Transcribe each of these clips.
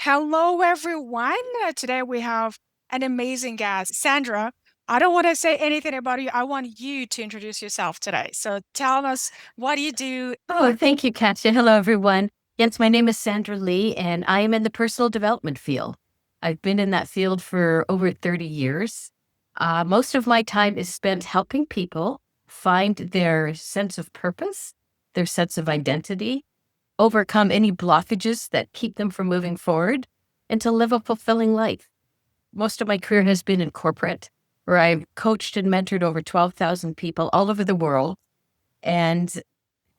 Hello, everyone. Today we have an amazing guest, Sandra. I don't want to say anything about you. I want you to introduce yourself today. So tell us what you do. Oh, thank you, Katya. Hello, everyone. Yes, my name is Sandra Lee, and I am in the personal development field. I've been in that field for over 30 years. Most of my time is spent helping people find their sense of purpose, their sense of identity, overcome any blockages that keep them from moving forward, and to live a fulfilling life. Most of my career has been in corporate, where I've coached and mentored over 12,000 people all over the world. And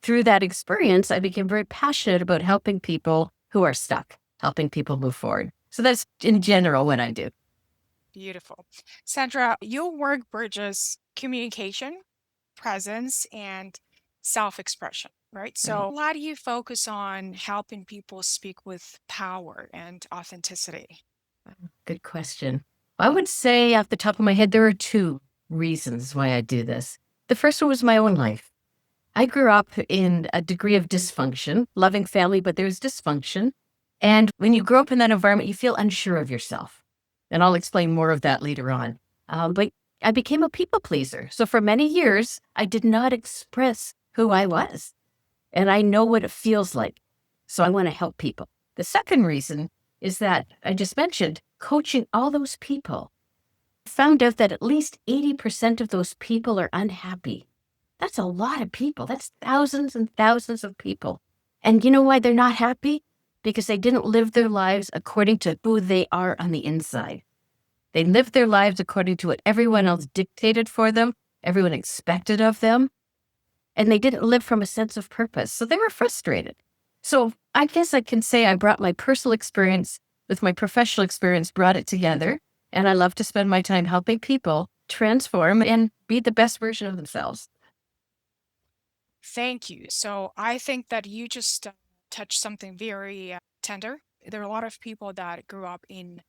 through that experience, I became very passionate about helping people who are stuck, helping people move forward. So that's in general what I do. Beautiful. Sandra, your work bridges communication, presence, and self expression, right? Right. So, how do you focus on helping people speak with power and authenticity? Good question. I would say off the top of my head, there are two reasons why I do this. The first one was my own life. I grew up in a degree of dysfunction, loving family, but there's dysfunction. And when you grow up in that environment, you feel unsure of yourself. And I'll explain more of that later on. But I became a people pleaser. So for many years, I did not express who I was. And I know what it feels like. So I want to help people. The second reason is that I just mentioned coaching all those people. Found out that at least 80% of those people are unhappy. That's a lot of people. That's thousands and thousands of people. And you know why they're not happy? Because they didn't live their lives according to who they are on the inside. They lived their lives according to what everyone else dictated for them, everyone expected of them, and they didn't live from a sense of purpose. So they were frustrated. So I guess I can say I brought my personal experience with my professional experience, brought it together, and I love to spend my time helping people transform and be the best version of themselves. Thank you. So I think that you just touched something very tender. There are a lot of people that grew up in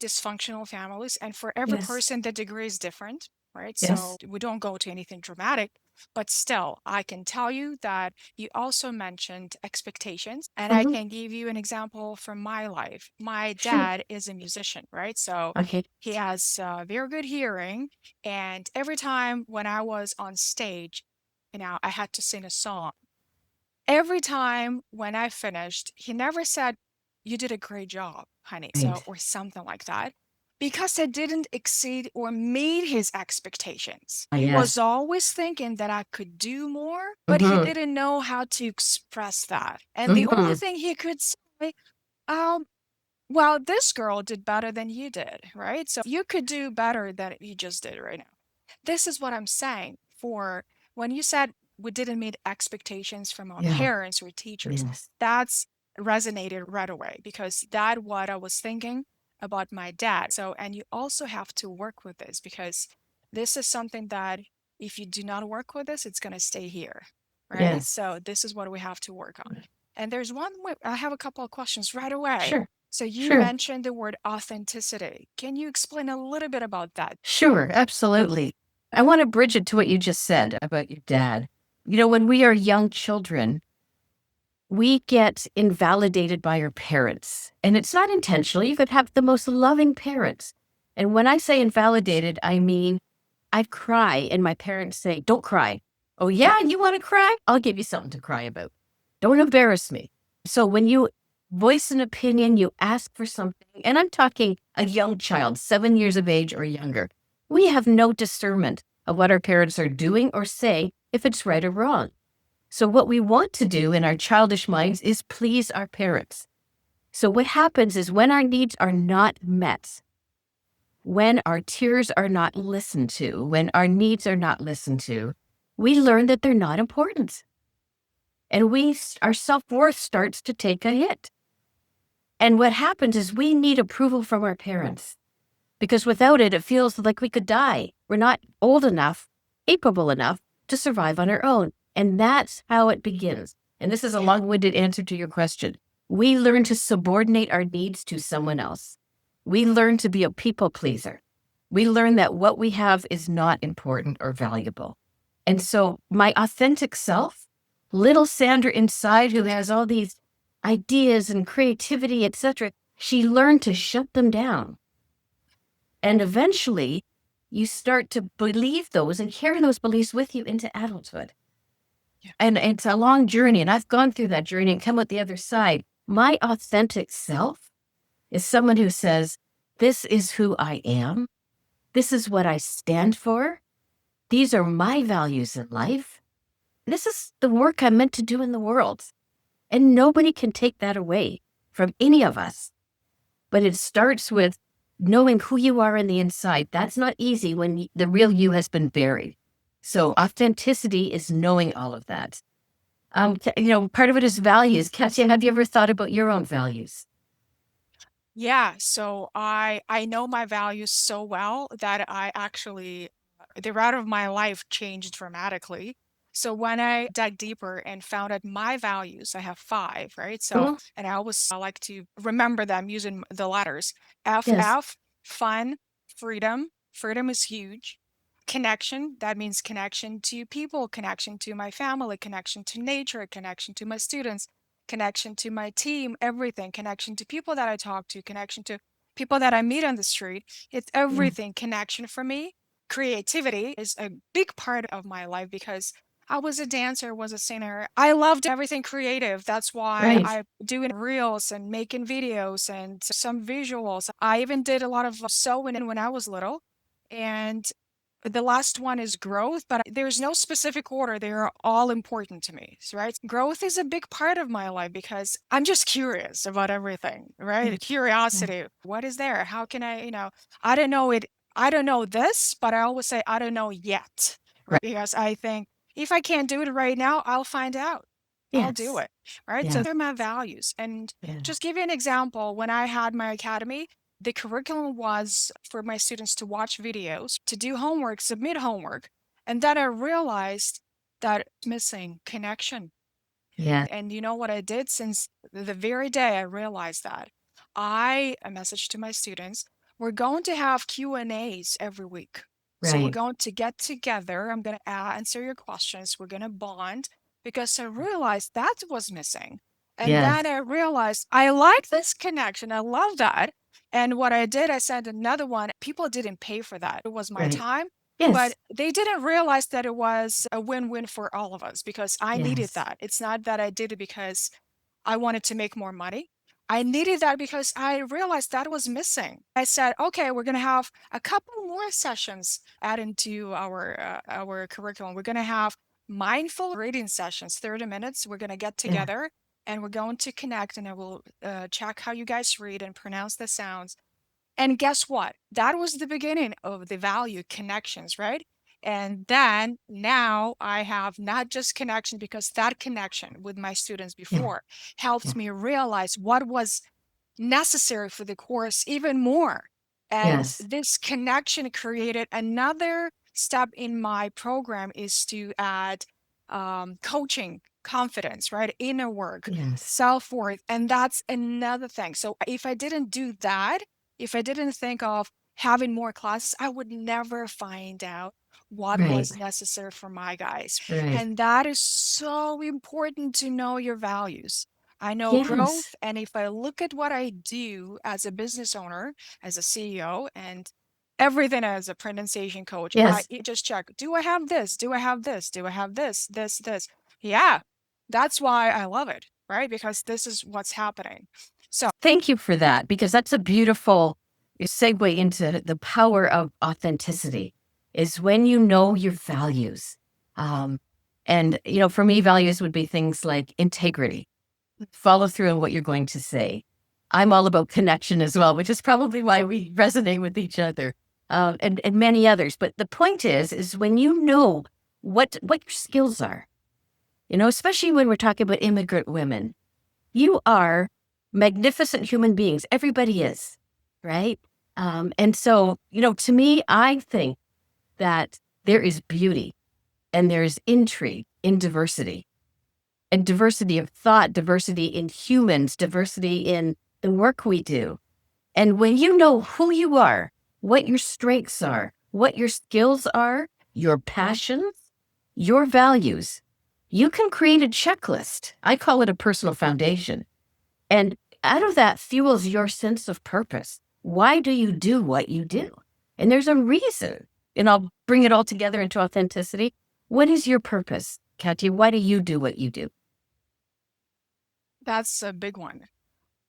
dysfunctional families, and for every Yes. person, the degree is different, right? So Yes. we don't go to anything dramatic, but still, I can tell you that you also mentioned expectations, and I Hmm. can give you an example from my life. My Sure. dad is a musician, right? So Okay. he has very good hearing, and every time when I was on stage, I had to sing a song. Every time when I finished, he never said, "You did a great job, honey," so Right. or something like that, because I didn't exceed or meet his expectations. He was Yes. always thinking that I could do more, but he Hmm. didn't know how to express that. And the only Hmm. thing he could say, um, well, this girl did better than you did, right? So you could do better than you just did right now. This is what I'm saying. For when you said we didn't meet expectations from our Yeah. parents or teachers, Yes. that's resonated right away because that what I was thinking about my dad. So, and you also have to work with this because this is something that if you do not work with this, it's going to stay here, right? Yes. So this is what we have to work on. And there's I have a couple of questions right away. Sure. So you Sure. mentioned the word authenticity. Can you explain a little bit about that? Sure. Absolutely. I want to bridge it to what you just said about your dad. When we are young children, we get invalidated by our parents, and it's not intentional. You could have the most loving parents. And when I say invalidated, I mean I cry and my parents say, "Don't cry." "Oh, yeah, you want to cry? I'll give you something to cry about. Don't embarrass me." So when you voice an opinion, you ask for something, and I'm talking a young child, 7 years of age or younger, we have no discernment of what our parents are doing or saying, if it's right or wrong. So what we want to do in our childish minds is please our parents. So what happens is when our needs are not met, when our tears are not listened to, when our needs are not listened to, we learn that they're not important. And our self-worth starts to take a hit. And what happens is we need approval from our parents because without it, it feels like we could die. We're not old enough, capable enough to survive on our own. And that's how it begins. And this is a long-winded answer to your question. We learn to subordinate our needs to someone else. We learn to be a people pleaser. We learn that what we have is not important or valuable. And so my authentic self, little Sandra inside who has all these ideas and creativity, etc., she learned to shut them down. And eventually, you start to believe those and carry those beliefs with you into adulthood. Yeah. And it's a long journey, and I've gone through that journey and come out the other side. My authentic self is someone who says, this is who I am. This is what I stand for. These are my values in life. This is the work I'm meant to do in the world. And nobody can take that away from any of us. But it starts with knowing who you are on the inside. That's not easy when the real you has been buried. So authenticity is knowing all of that. Part of it is values. Katya, have you ever thought about your own values? Yeah, so I know my values so well that I actually the route of my life changed dramatically. So when I dug deeper and found out my values, I have five, right? So Mhm. and I like to remember them using the letters. Yes. F, fun, freedom. Freedom is huge. Connection, that means connection to people, connection to my family, connection to nature, connection to my students, connection to my team, everything, connection to people that I talk to, connection to people that I meet on the street. It's Yeah. everything connection for me. Creativity is a big part of my life because I was a dancer, was a singer. I loved everything creative. That's why Right. I doing reels and making videos and some visuals. I even did a lot of sewing when I was little. And the last one is growth, but there's no specific order. They are all important to me, right? Growth is a big part of my life because I'm just curious about everything, Yeah. right? Yeah. Curiosity. What is there? How can I don't know it. I don't know this, but I always say I don't know yet, right? Right. Because I think if I can't do it right now, I'll find out. I'll do Yes. it, right? So Yeah. they're my values. And Yeah. just give you an example, when I had my academy, the curriculum was for my students to watch videos, to do homework, submit homework. And then I realized that it's missing connection. Yeah. And you know what I did since the very day I realized that? I messaged to my students, we're going to have Q&As every week. So we're Right. going to get together. I'm going to answer your questions. We're going to bond because I realized that was missing. And Yes. then I realized I like this connection. I love that. And what I did, I sent another one. People didn't pay for that. It was my Right. time, but Yes. they didn't realize that it was a win-win for all of us because I needed Yes. that. It's not that I did it because I wanted to make more money. I needed that because I realized that was missing. I said, okay, we're going to have a couple more sessions added to our curriculum. We're going to have mindful reading sessions, 30 minutes. We're going to get Yeah. together and we're going to connect and I will check how you guys read and pronounce the sounds. And guess what? That was the beginning of the value connections, right? And then now I have not just connection because that connection with my students Yeah. before helped Yeah. me realize what was necessary for the course even more. And Yes. this connection created another step in my program is to add coaching, confidence, right? Inner work, Yes. self worth. And that's another thing. So if I didn't do that, if I didn't think of having more classes, I would never find out what Right. was necessary for my guys. Right. And that is so important to know your values. I know Yes. growth, and if I look at what I do as a business owner, as a CEO, and everything as a pronunciation coach, I Yes. just check, do I have this? Do I have this? Do I have this? Yeah, that's why I love it, right? Because this is what's happening. So, Thank you for that, because that's a beautiful segue into the power of authenticity is when you know your values. For me, values would be things like integrity, follow through on what you're going to say. I'm all about connection as well, which is probably why we resonate with each other, and many others. But the point is when you know what your skills are, especially when we're talking about immigrant women, you are magnificent human beings. Everybody is, right? And so, to me, I think that there is beauty and there's intrigue in diversity and diversity of thought, diversity in humans, diversity in the work we do. And when you know who you are, what your strengths are, what your skills are, your passions, your values, you can create a checklist. I call it a personal foundation. And out of that fuels your sense of purpose. Why do you do what you do? And there's a reason. And I'll bring it all together into authenticity. What is your purpose, Katya? Why do you do what you do? That's a big one.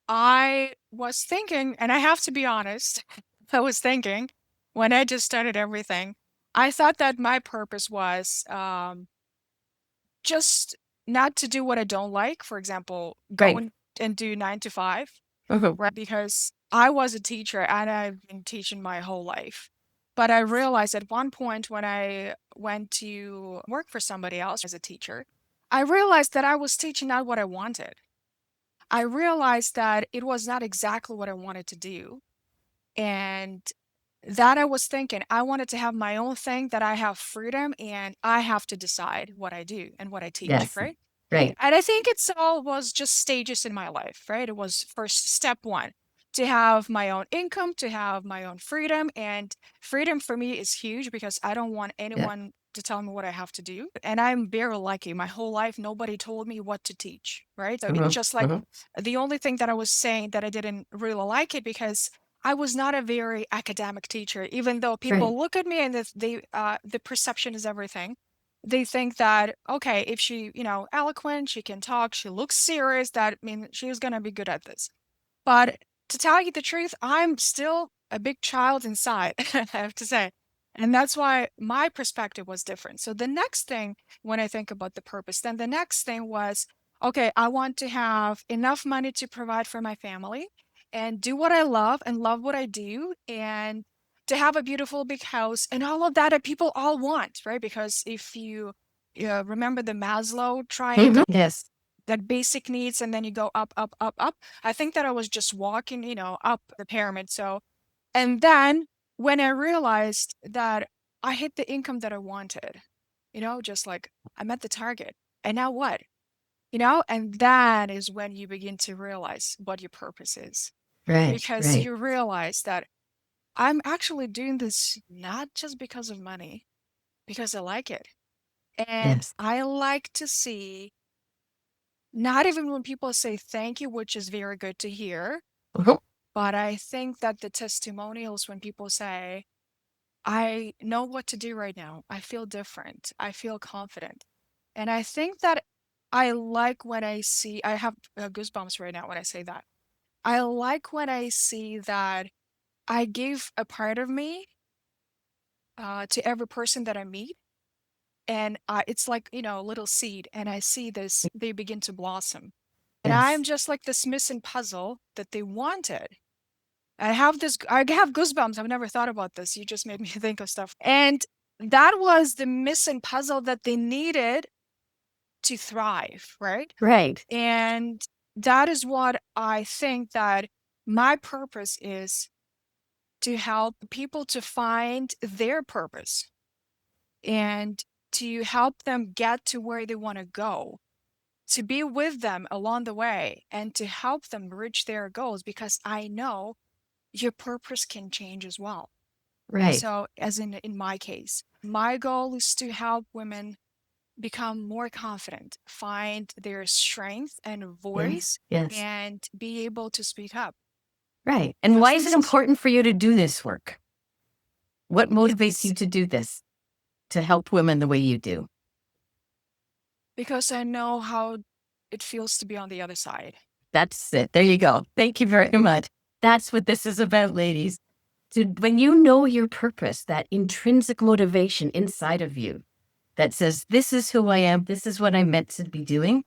I was thinking, and I have to be honest, I was thinking when I just started everything, I thought that my purpose was just not to do what I don't like. For example, go Right. and do 9 to 5, Mhm. right? Because I was a teacher and I've been teaching my whole life. But I realized at one point when I went to work for somebody else as a teacher, I realized that I was teaching not what I wanted. I realized that it was not exactly what I wanted to do. And that I was thinking, I wanted to have my own thing, that I have freedom and I have to decide what I do and what I teach, Yes. right? Right. And I think it's all was just stages in my life, right? It was first step one to have my own income, to have my own freedom. And freedom for me is huge because I don't want Yeah. anyone to tell me what I have to do. And I'm very lucky. My whole life, nobody told me what to teach, right? So it's Mhm. just like Mhm. the only thing that I was saying that I didn't really like it because I was not a very academic teacher, even though Right. people look at me and the perception is everything. They think that, okay, if she, eloquent, she can talk, she looks serious, that means she's gonna be good at this. But to tell you the truth, I'm still a big child inside, I have to say. And that's why my perspective was different. So the next thing, when I think about the purpose, then the next thing was, okay, I want to have enough money to provide for my family and do what I love and love what I do and to have a beautiful big house and all of that people all want, right? Because if you remember the Maslow Mhm. triangle, Yes. that basic needs, and then you go up, up, up, up. I think that I was just walking, up the pyramid. So, and then when I realized that I hit the income that I wanted, just like I met the target. And now what? And that is when you begin to realize what your purpose is. Right. Because Right. you realize that I'm actually doing this not just because of money, because I like it. And Yes. I like to see, not even when people say thank you, which is very good to hear, Mhm. but I think that the testimonials when people say, I know what to do right now, I feel different, I feel confident. And I think that I like when I see, I have goosebumps right now when I say that. I like when I see that I give a part of me to every person that I meet. And it's like, a little seed, and I see this, they begin to blossom. And I'm Yes. just like this missing puzzle that they wanted. I have goosebumps. I've never thought about this. You just made me think of stuff. And that was the missing puzzle that they needed to thrive, right? Right. And that is what I think that my purpose is, to help people to find their purpose and to help them get to where they want to go, to be with them along the way and to help them reach their goals, because I know your purpose can change as well. Right. So, as in my case, my goal is to help women become more confident, find their strength and Yes. voice, Yes. and be able to speak up. Right. And Because why is it this is important for you to do this work? What motivates it's you to do this, to help women the way you do? because I know how it feels to be on the other side. That's it. There you go. Thank you very much. That's what this is about, ladies. When you know your purpose, that intrinsic motivation inside of you that says, this is who I am, this is what I'm meant to be doing,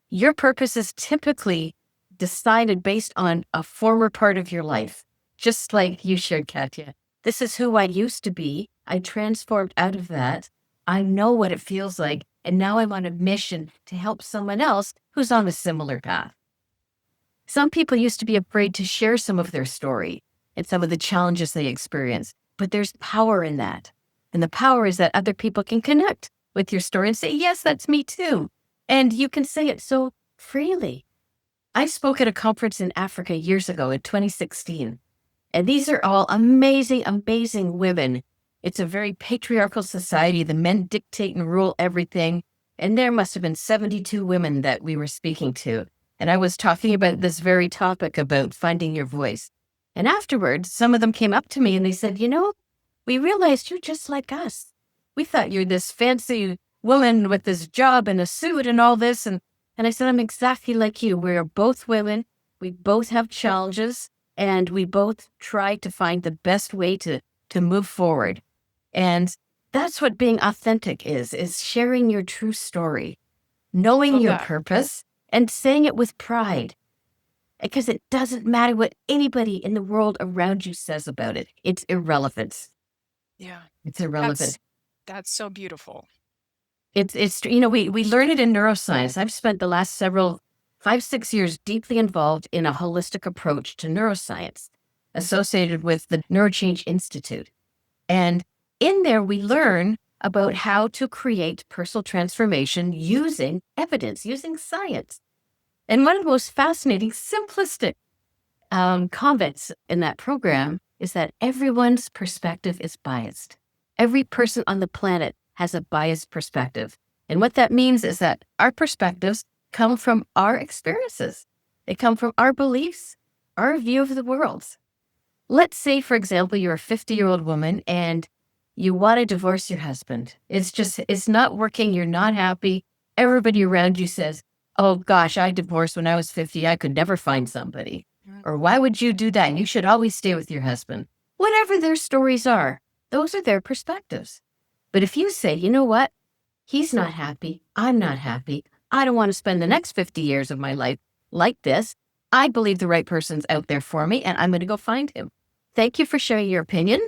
your purpose is typically decided based on a former part of your life, just like you shared, Katya. This is who I used to be. I transformed out of that. I know what it feels like. And now I'm on a mission to help someone else who's on a similar path. Some people used to be afraid to share some of their story and some of the challenges they experience, but there's power in that. And the power is that other people can connect with your story and say, yes, that's me too. And you can say it so freely. I spoke at a conference in Africa years ago in 2016, and these are all amazing, amazing women. It's a very patriarchal society. The men dictate and rule everything. And there must have been 72 women that we were speaking to. And I was talking about this very topic about finding your voice. And afterwards, some of them came up to me and they said, we realized you're just like us. We thought you're this fancy woman with this job and a suit and all this. And I said, I'm exactly like you. We're both women. We both have challenges and we both try to find the best way to move forward. And that's what being authentic is sharing your true story, knowing Love your that. purpose and saying it with pride. Because it doesn't matter what anybody in the world around you says about it. It's irrelevant. Yeah. It's irrelevant. That's so beautiful. We learn it in neuroscience. I've spent the last 5-6 years deeply involved in a holistic approach to neuroscience associated with the Neurochange Institute. And in there, we learn about how to create personal transformation using evidence, using science. And one of the most fascinating, simplistic comments in that program is that everyone's perspective is biased. Every person on the planet has a biased perspective. And what that means is that our perspectives come from our experiences. They come from our beliefs, our view of the world. Let's say, for example, you're a 50-year-old woman and you want to divorce your husband. It's not working. You're not happy. Everybody around you says, oh gosh, I divorced when I was 50. I could never find somebody. Or why would you do that? You should always stay with your husband. Whatever their stories are, those are their perspectives. But if you say, you know what? He's not happy. I'm not happy. I don't want to spend the next 50 years of my life like this. I believe the right person's out there for me and I'm going to go find him. Thank you for sharing your opinion.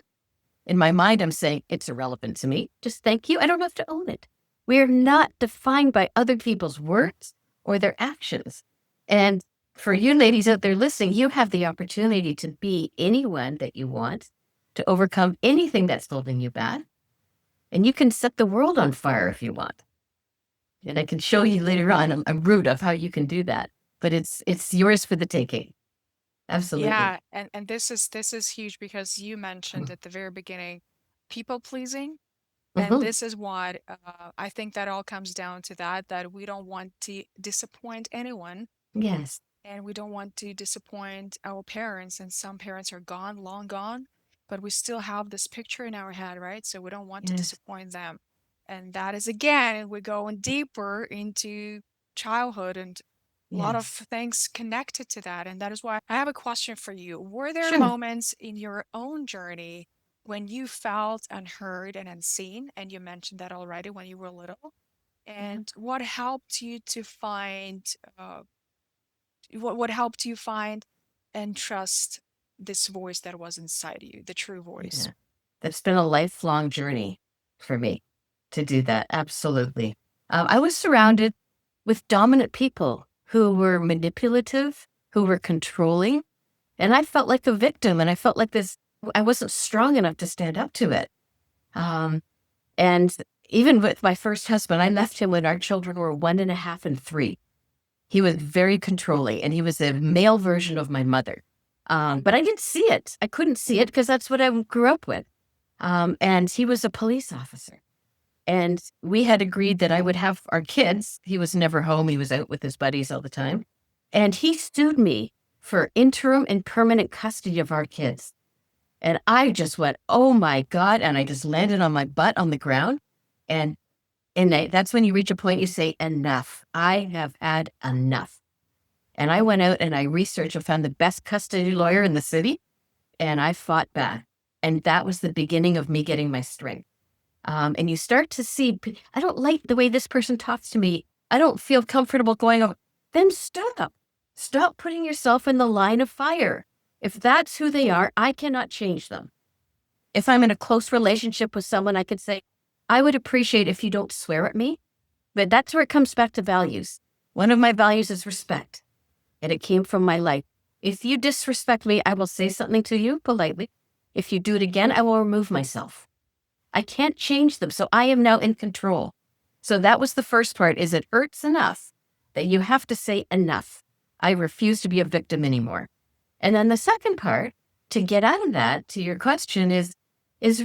In my mind, I'm saying it's irrelevant to me. Just thank you. I don't have to own it. We're not defined by other people's words or their actions. And for you ladies out there listening, you have the opportunity to be anyone that you want, to overcome anything that's holding you back. And you can set the world on fire if you want. And I can show you later on a route of how you can do that. But it's yours for the taking. Absolutely. Yeah, and this is huge because you mentioned at the very beginning people pleasing, and Mm-hmm. this is what I think that all comes down to that we don't want to disappoint anyone, Yes. and we don't want to disappoint our parents, and some parents are gone, long gone, but we still have this picture in our head, right? So we don't want to Yes. disappoint them. And that is again, we're going deeper into childhood and a lot of Yes. things connected to that. And that is why I have a question for you. Were there Sure. moments in your own journey when you felt unheard and unseen? And you mentioned that already when you were little. Yeah. And what helped you to find what helped you find and trust this voice that was inside you, the true voice? Yeah. That's been a lifelong journey for me to do that. Absolutely. I was surrounded with dominant people who were manipulative, who were controlling, and I felt like a victim. And I felt like I wasn't strong enough to stand up to it. Um, and even with my first husband, I left him when our children were 1.5 and 3. He was very controlling, and he was a male version of my mother. But I didn't see it. I couldn't see it because that's what I grew up with. And he was a police officer. And we had agreed that I would have our kids. He was never home. He was out with his buddies all the time. And he sued me for interim and permanent custody of our kids. And I just went, oh my God. And I just landed on my butt on the ground. And that's when you reach a point you say, enough. I have had enough. And I went out and I researched and found the best custody lawyer in the city. And I fought back. And that was the beginning of me getting my strength. And you start to see, I don't like the way this person talks to me. I don't feel comfortable going over. Then stop. Stop putting yourself in the line of fire. If that's who they are, I cannot change them. If I'm in a close relationship with someone, I could say, I would appreciate if you don't swear at me. But that's where it comes back to values. One of my values is respect. And it came from my life. If you disrespect me, I will say something to you politely. If you do it again, I will remove myself. I can't change them, so I am now in control. So that was the first part, is it hurts enough that you have to say enough. I refuse to be a victim anymore. And then the second part, to get out of that, to your question, is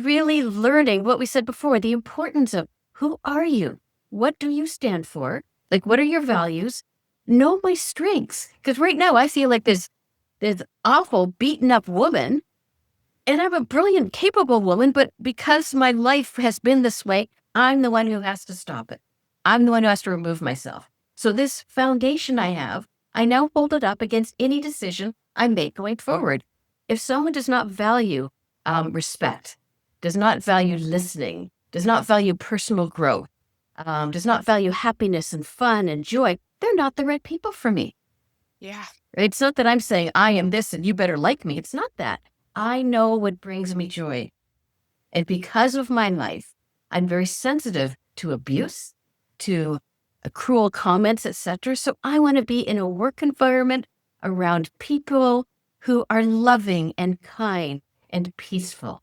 really learning what we said before, the importance of who are you? What do you stand for? Like, what are your values? know my strengths. Because right now I feel like this awful beaten up woman, and I'm a brilliant, capable woman, but because my life has been this way, I'm the one who has to stop it. I'm the one who has to remove myself. So this foundation I have, I now hold it up against any decision I make going forward. If someone does not value respect, does not value listening, does not value personal growth, does not value happiness and fun and joy, they're not the right people for me. Yeah. It's not that I'm saying I am this and you better like me. It's not that. I know what brings me joy. And because of my life, I'm very sensitive to abuse, to cruel comments, etc. So I want to be in a work environment around people who are loving and kind and peaceful.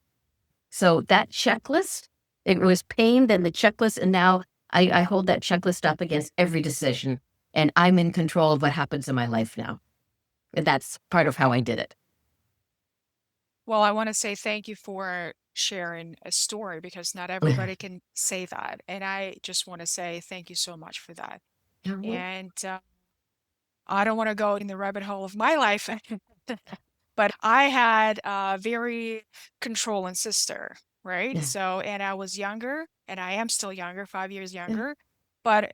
So that checklist, it was pain, then the checklist, and now I hold that checklist up against every decision. And I'm in control of what happens in my life now. And that's part of how I did it. Well, I want to say thank you for sharing a story because not everybody can say that. And I just want to say thank you so much for that. Mhm. And I don't want to go in the rabbit hole of my life, but I had a very controlling sister, right? Yeah. So, and I was younger, and I am still younger, 5 years Yeah. younger, but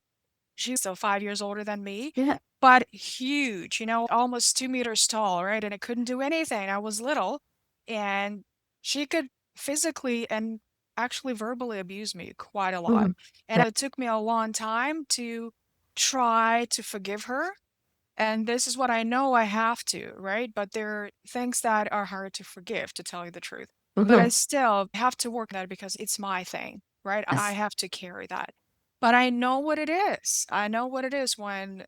she's still 5 years older than me, Yeah. but huge, almost 2 meters tall, right? And I couldn't do anything. I was little, and she could physically and actually verbally abuse me quite a lot. Mhm. And it took me a long time to try to forgive her. And this is what I know I have to, right? But there are things that are hard to forgive, to tell you the truth. But I Mhm. still have to work on that because it's my thing, right? I Yes. have to carry that. But I know what it is. I know what it is when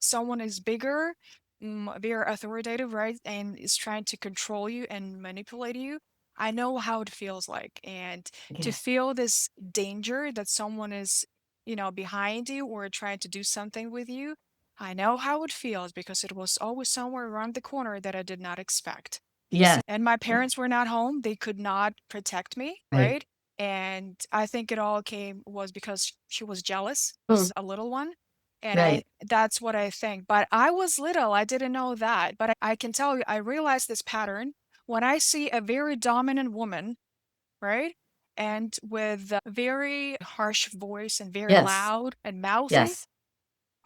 someone is bigger, very authoritative, right? And is trying to control you and manipulate you. I know how it feels like. And to Yeah. feel this danger that someone is, behind you or trying to do something with you, I know how it feels because it was always somewhere around the corner that I did not expect. Yes. And my parents were not home. They could not protect me, Right. right? And I think it all came was because she was jealous, Mm. was a little one. And Right. that's what I think. But I was little, I didn't know that. But I can tell you, I realized this pattern when I see a very dominant woman, right? And with a very harsh voice and very Yes. loud and mouthy, Yes.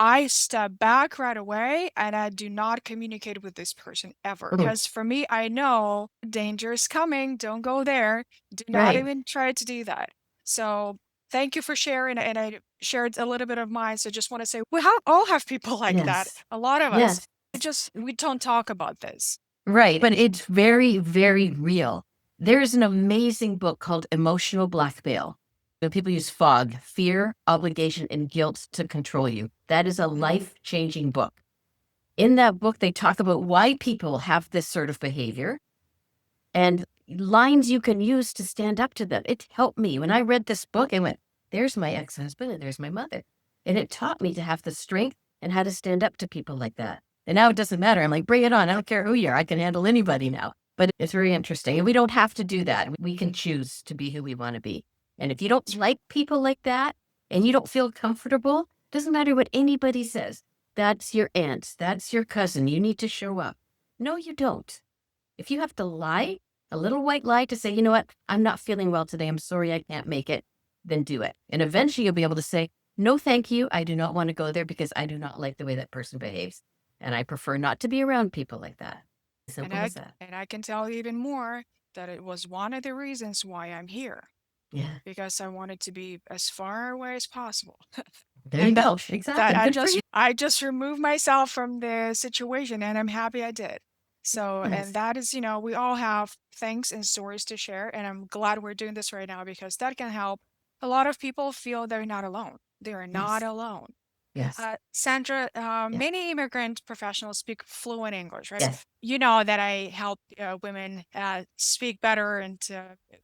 I step back right away and I do not communicate with this person ever. Mhm. Because for me, I know danger is coming. Don't go there. Do not Right. even try to do that. So thank you for sharing. And I shared a little bit of mine. So just want to say all have people like that. Yes. A lot of us. Yes. We don't talk about this. Right. But it's very, very real. There's an amazing book called Emotional Blackmail. When people use fog, fear, obligation, and guilt to control you. That is a Mhm. life-changing book. In that book, they talk about why people have this sort of behavior and lines you can use to stand up to them. It helped me. When I read this book, I went, there's my ex-husband and there's my mother. And it taught me to have the strength and how to stand up to people like that. And now it doesn't matter. I'm like, bring it on. I don't care who you are. I can handle anybody now. But it's very interesting. And we don't have to do that. We can choose to be who we want to be. And if you don't like people like that and you don't feel comfortable, doesn't matter what anybody says. That's your aunt. That's your cousin. You need to show up. No, you don't. If you have to lie, a little white lie to say, you know what, I'm not feeling well today. I'm sorry I can't make it, then do it. And eventually you'll be able to say, no, thank you. I do not want to go there because I do not like the way that person behaves. And I prefer not to be around people like that. And Simple I as that. and I can tell you even more that it was one of the reasons why I'm here Yeah. because I wanted to be as far away as possible. There you And go. that Exactly. Good for you. I just removed myself from the situation and I'm happy I did. So, and Yes. that is, we all have things and stories to share. And I'm glad we're doing this right now because that can help a lot of people feel they're not alone. They are not Yes. alone. Yes. Sandra, Yeah. many immigrant professionals speak fluent English, right? Yes. You know that I help women speak better and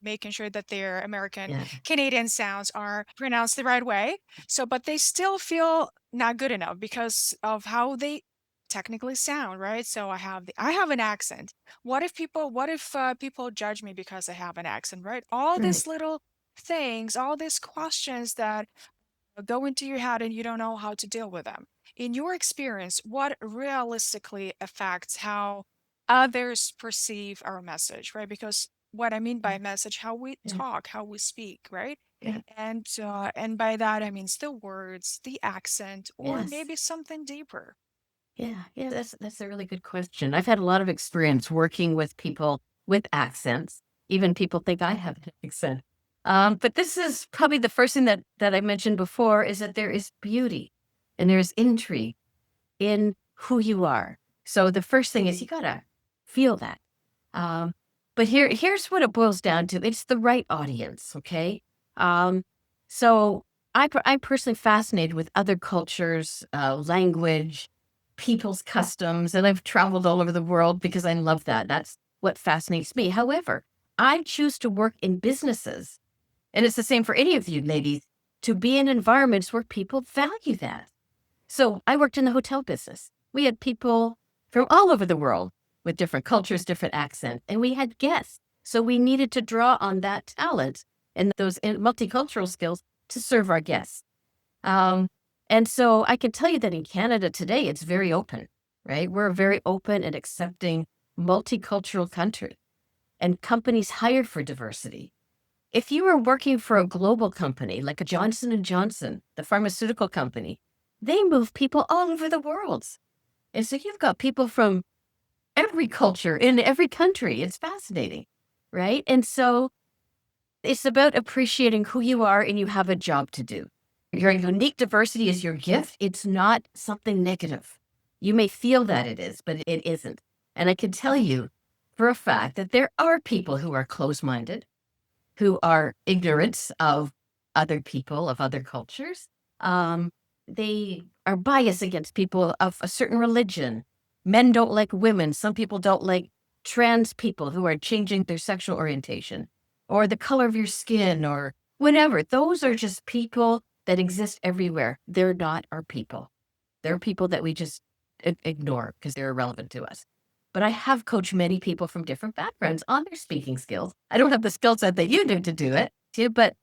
making sure that their American Yeah. Canadian sounds are pronounced the right way. So, but they still feel not good enough because of how they technically sound, right? So I have an accent. What if people judge me because I have an accent, right? All Right. these little things, all these questions that go into your head and you don't know how to deal with them. in your experience, what realistically affects how others perceive our message, right? Because what I mean by Yeah, message, how we yeah, talk, how we speak, right? yeah. And by that I mean the words, the accent, or Yes. maybe something deeper. Yeah, yeah, that's a really good question. I've had a lot of experience working with people with accents. Even people think I have an accent. But this is probably the first thing that I mentioned before is that there is beauty and there's intrigue in who you are. So the first thing is you gotta feel that. Um, but here's what it boils down to. It's the right audience, okay? Um, so I'm personally fascinated with other cultures, language, people's customs, and I've traveled all over the world because I love that. That's what fascinates me. However, I choose to work in businesses, and it's the same for any of you ladies, to be in environments where people value that. So I worked in the hotel business. We had people from all over the world with different cultures, different accents, and we had guests. So we needed to draw on that talent and those multicultural skills to serve our guests. Um, and so I can tell you that in Canada today, it's very open, right? We're a very open and accepting multicultural country, and companies hire for diversity. If you were working for a global company like a Johnson and Johnson, the pharmaceutical company, they move people all over the world. And so you've got people from every culture in every country. It's fascinating, right? And so it's about appreciating who you are and you have a job to do. Your unique diversity is your gift. It's not something negative. You may feel that it is, but it isn't. And I can tell you for a fact that there are people who are close minded, who are ignorant of other people, of other cultures. Um, they are biased against people of a certain religion. Men don't like women. Some people don't like trans people who are changing their sexual orientation or the color of your skin or whatever. Those are just people that exist everywhere. They're not our people. They're people that we just ignore because they're irrelevant to us. But I have coached many people from different backgrounds on their speaking skills. I don't have the skill set that you do to do it, but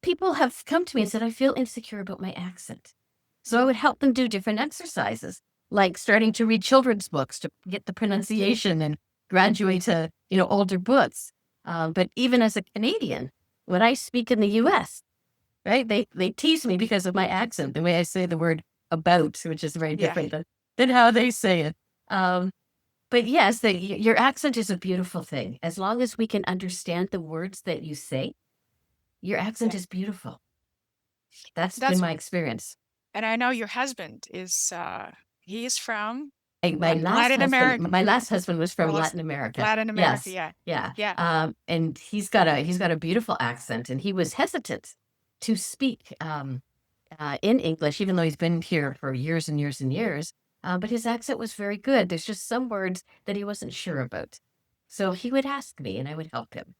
people have come to me and said, I feel insecure about my accent. So I would help them do different exercises, like starting to read children's books to get the pronunciation and graduate to, older books. But even as a Canadian, when I speak in the US, right, they tease me because of my accent, the way I say the word about, which is very Yeah, different than how they say it. Um, but yes, your accent is a beautiful thing. As long as we can understand the words that you say, your accent yeah. is beautiful. That's been That's my experience. and I know your husband is he is from My last Latin husband, America. my last husband was from Well, it's Latin America. Latin America, Yes, yeah. yeah. Yeah. And he's got a beautiful accent, and he was hesitant to speak in English, even though he's been here for years and years and years. But his accent was very good. There's just some words that he wasn't sure about, so he would ask me, and I would help him.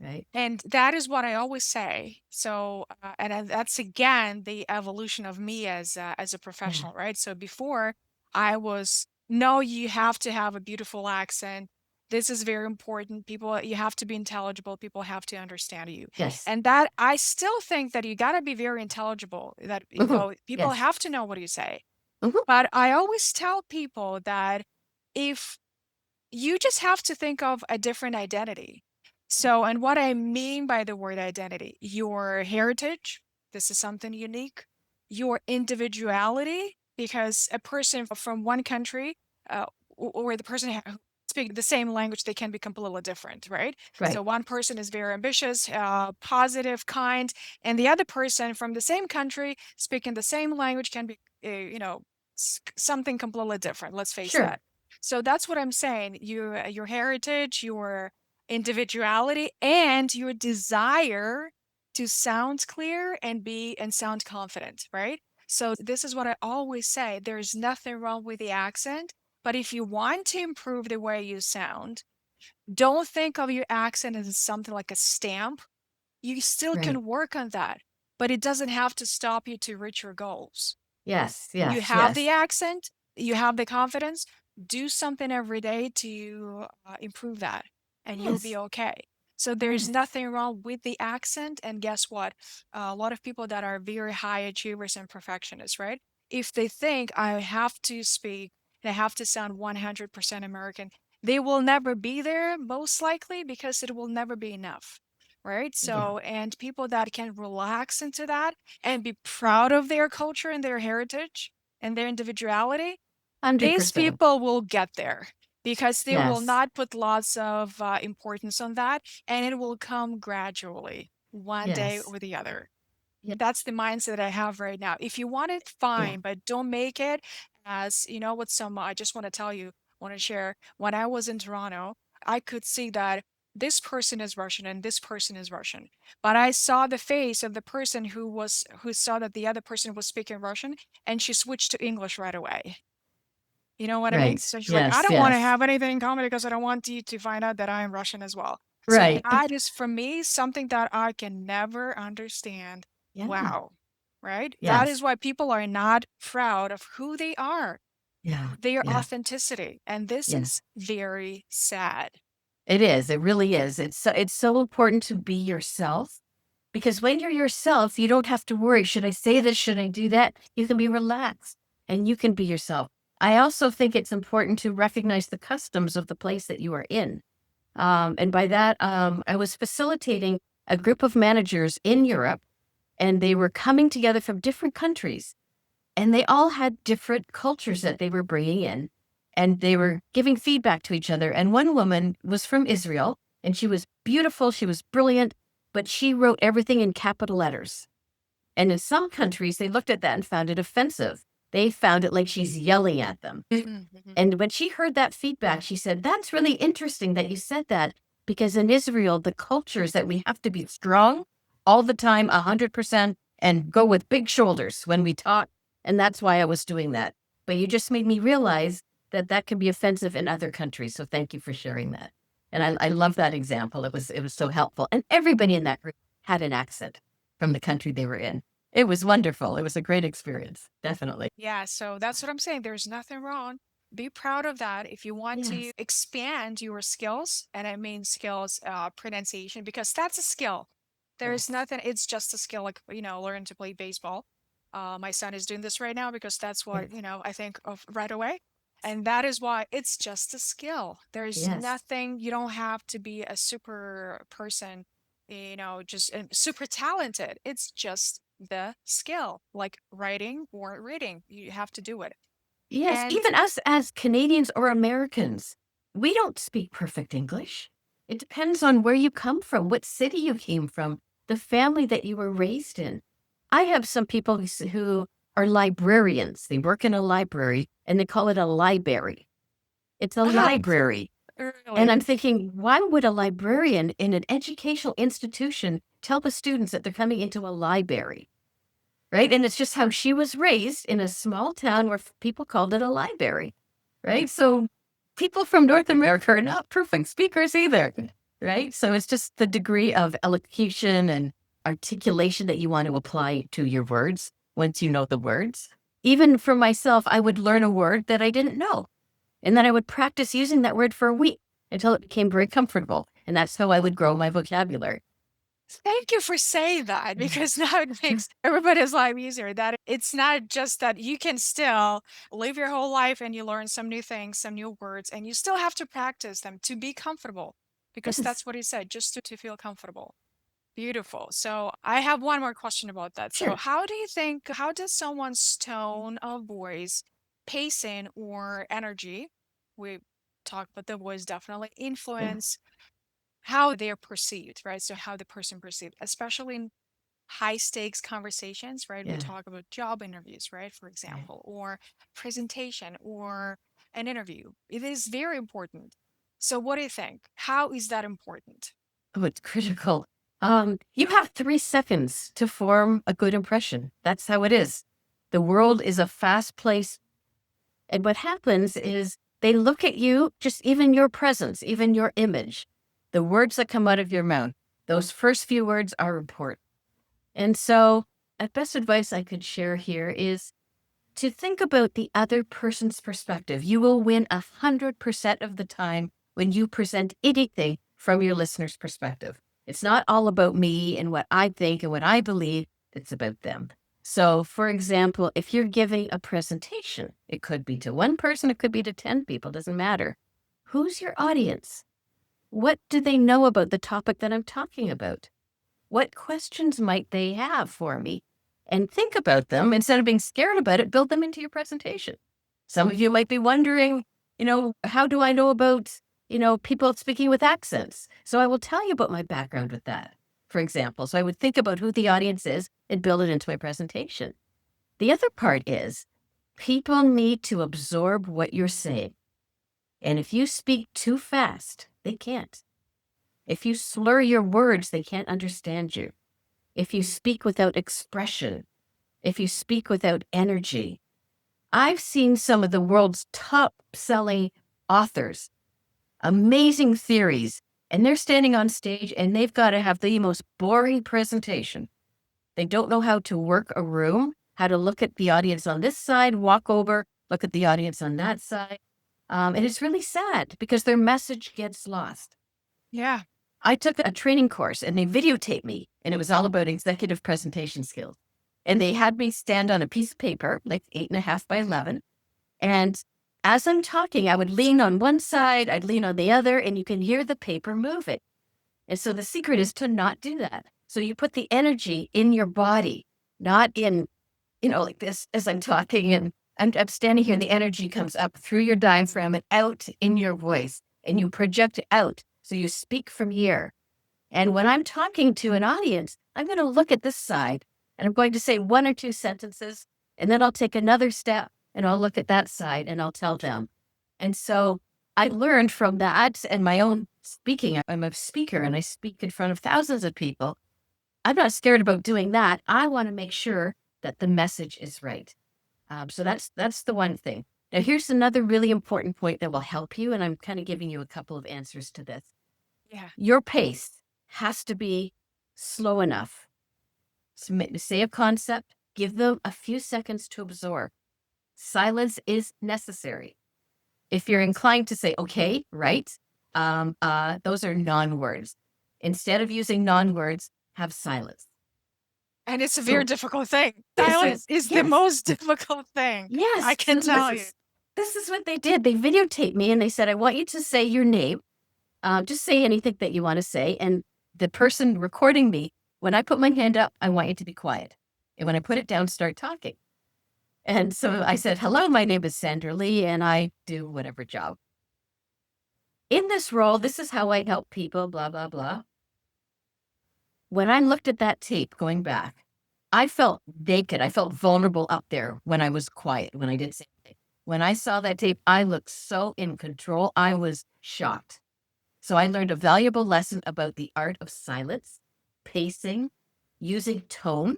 Right? And that is what I always say. So, that's again the evolution of me as a Yeah. professional, right? So before I was, no, you have to have a beautiful accent. This is very important. People, you have to be intelligible. People have to understand you. Yes. And that I still think that you got to be very intelligible, that, Mhm. people Yes. have to know what you say. Mhm. But I always tell people that if you just have to think of a different identity. So, and what I mean by the word identity, your heritage, this is something unique, your individuality, because a person from one country, or the person who speak the same language, they can be completely different, right? So Right. one person is very ambitious, positive, kind, and the other person from the same country speaking the same language can be, something completely different. Let's face Sure. that. So that's what I'm saying. Your heritage, your individuality, and your desire to sound clear and sound confident, right? So this is what I always say. There's nothing wrong with the accent, but if you want to improve the way you sound, don't think of your accent as something like a stamp. You still Right. can work on that, but it doesn't have to stop you to reach your goals. Yes. You Yes. have the Yes. accent, you have the confidence, do something every day to improve that, and you'll be Yes. okay. So there's Yes. nothing wrong with the accent. And guess what? A lot of people that are very high achievers and perfectionists, right? If they think I have to speak and I have to sound 100% American, they will never be there, most likely, because it will never be enough. Right. Yeah. So, and people that can relax into that and be proud of their culture and their heritage and their individuality, these 100%. people will get there because they will Yes. not put lots of importance on that, and it will come gradually, one day Yes. or the other. Yeah. That's the mindset I have right now. If you want it, Yeah. fine, but don't make it as, you know, what some, I just want to tell you, want to share. When I was in Toronto, I could see that this person is Russian and this person is Russian. But I saw the face of the person who saw that the other person was speaking Russian, and she switched to English right away. You know what I mean? Right. So she's like, I Yes. don't want to Yes. have anything in common because I don't want you to find out that I am Russian as well. So Right. that is for me something that I can never understand. Yeah. Wow. Right? That is Yes. why people are not proud of who they are, Yeah. their Yeah. authenticity. And this Yes. is very sad. It is. It really is. It's so important to be yourself because when you're yourself, you don't have to worry. Should I say this? Should I do that? You can be relaxed and you can be yourself. I also think it's important to recognize the customs of the place that you are in. And by that, I was facilitating a group of managers in Europe, and they were coming together from different countries. And they all had different cultures that they were bringing in, and they were giving feedback to each other. And one woman was from Israel, and she was beautiful, she was brilliant, but she wrote everything in capital letters. And in some countries, they looked at that and found it offensive. They found it like she's yelling at them. Mhm. And when she heard that feedback, she said, "That's really interesting that you said that, because in Israel, the culture is that we have to be strong all the time, 100%, and go with big shoulders when we talk. And that's why I was doing that. But you just made me realize that that can be offensive in other countries. So thank you for sharing that." And I love that example. It was so helpful. And everybody in that group had an accent from the country they were in. It was wonderful. It was a great experience. Definitely. Yeah, so that's what I'm saying. There's nothing wrong. Be proud of that. If you want to Yes. expand your skills, and I mean skills, pronunciation, because that's a skill. There's Yes. nothing, it's just a skill, like, learn to play baseball. My son is doing this right now because that's Yes. what, I think of right away. And that is why it's just a skill. There's Yes. nothing, you don't have to be a super person, just super talented. It's just the skill, like writing or reading. You have to do it. Yes, And even us as Canadians or Americans, we don't speak perfect English. It depends on where you come from, what city you came from, the family that you were raised in. I have some people who are librarians. They work in a library and they call it a library. It's a oh, library. And really? I'm thinking, why would a librarian in an educational institution tell the students that they're coming into a library? Right? And it's just how she was raised in a small town where people called it a library, right? So people from North America are not perfect speakers either, right? So it's just the degree of elocution and articulation that you want to apply to your words once you know the words. Even for myself, I would learn a word that I didn't know. And then I would practice using that word for a week until it became very comfortable. And that's how I would grow my vocabulary. Thank you for saying that because now it makes everybody's life easier. That it's not just that you can still live your whole life and you learn some new things, some new words, and you still have to practice them to be comfortable because Yes, that's what he said, just to feel comfortable. Beautiful. So I have one more question about that. So sure. how do you think, how does someone's tone of voice, pacing, or energy, we talk about the voice definitely Yeah, influence how they're perceived, right? So how the person perceived, especially in high stakes conversations, right? We yeah, talk about job interviews, right? For right. example, or presentation or an interview. It is very important. So what do you think? How is that important? Oh, it's critical. You have 3 seconds to form a good impression. That's how it is. The world is a fast place. And what happens is they look at you, just even your presence, even your image, the words that come out of your mouth. Those first few words are important. And so, the best advice I could share here is to think about the other person's perspective. You will win 100% of the time when you present anything from your listener's perspective. It's not all about me and what I think and what I believe. It's about them. So, for example, if you're giving a presentation, it could be to one person, it could be to 10 people, doesn't matter. Who's your audience? What do they know about the topic that I'm talking about? What questions might they have for me? And think about them instead of being scared about it, build them into your presentation. Some of you might be wondering, how do I know about, people speaking with accents? So I will tell you about my background with that, for example. So I would think about who the audience is and build it into my presentation. The other part is people need to absorb what you're saying. And if you speak too fast, they can't. If you slur your words, they can't understand you. If you speak without expression, if you speak without energy. I've seen some of the world's top selling authors, amazing theories, and they're standing on stage and they've got to have the most boring presentation. They don't know how to work a room, how to look at the audience on this side, walk over, look at the audience on that side. And it's really sad because their message gets lost. Yeah. I took a training course and they videotaped me, and it was all about executive presentation skills. And they had me stand on a piece of paper, like 8.5 by 11. And as I'm talking, I would lean on one side, I'd lean on the other, and you can hear the paper moving. And so the secret is to not do that. So you put the energy in your body, not in, like this as I'm talking, and I'm standing here and the energy comes up through your diaphragm and out in your voice, and you project it out. So you speak from here. And when I'm talking to an audience, I'm going to look at this side and I'm going to say one or two sentences, and then I'll take another step and I'll look at that side and I'll tell them. And so I learned from that and my own speaking. I'm a speaker and I speak in front of thousands of people. I'm not scared about doing that. I want to make sure that the message is right. So that's the one thing. Now, here's another really important point that will help you, and I'm kind of giving you a couple of answers to this. Yeah. Your pace has to be slow enough. Say a concept, give them a few seconds to absorb. Silence is necessary. If you're inclined to say, okay, right, those are non-words. Instead of using non-words, have silence. And it's a very So difficult thing. this Silence is, is the yes, most difficult thing. I yes. can So tell you. this is what they did. They videotaped me and they said, I want you to say your name. Just say anything that you want to say. And the person recording me, when I put my hand up, I want you to be quiet. And when I put it down, start talking. And so I said, hello, my name is Sandra Lee, and I do whatever job. In this role, this is how I help people, blah, blah, blah. When I looked at that tape going back, I felt naked. I felt vulnerable up there when I was quiet, when I didn't say anything. When I saw that tape, I looked so in control. I was shocked. So I learned a valuable lesson about the art of silence, pacing, using tone.